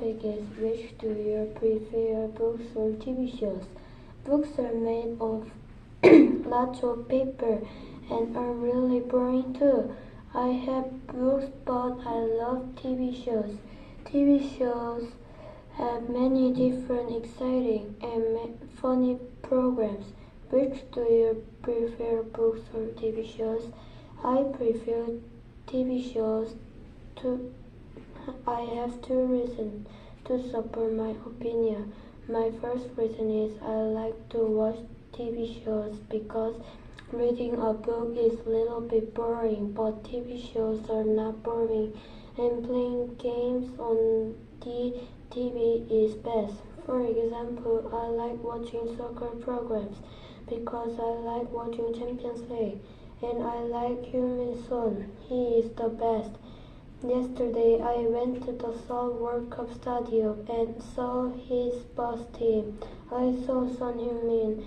topic is which do you prefer, books or TV shows? Books are made of lots of paper and are really boring too. I have books but I love TV shows. TV shows have many different exciting and funny programs. Which do you prefer, books or TV shows? I prefer TV shows. I have two reasons to support my opinion. My first reason is I like to watch TV shows because reading a book is a little bit boring, but TV shows are not boring, and playing games on the TV is best. For example, I like watching soccer programs because I like watching Champions League, and I like Heung-min Son. He is the best. Yesterday, I went to the Seoul World Cup Stadium and saw his bus team. I saw Son Heung-min.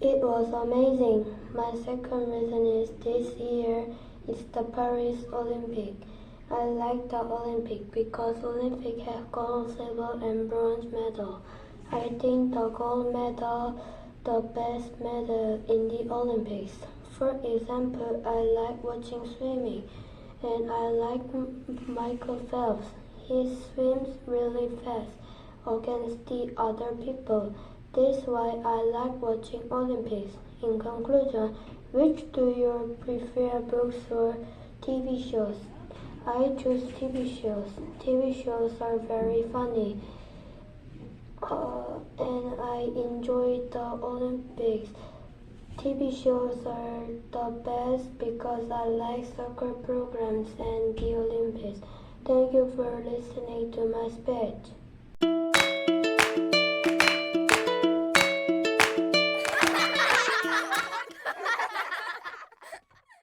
It was amazing. My second reason is this year is the Paris Olympic. I like the Olympic because Olympic have gold, silver, and bronze medal. I think the gold medal the best medal in the Olympics. For example, I like watching swimming. And I like Michael Phelps. He swims really fast against the other people. That's why I like watching Olympics. In conclusion, which do you prefer, books or TV shows? I choose TV shows. TV shows are very funny. And I enjoy the Olympics. TV shows are the best because I like soccer programs and the Olympics. Thank you for listening to my speech.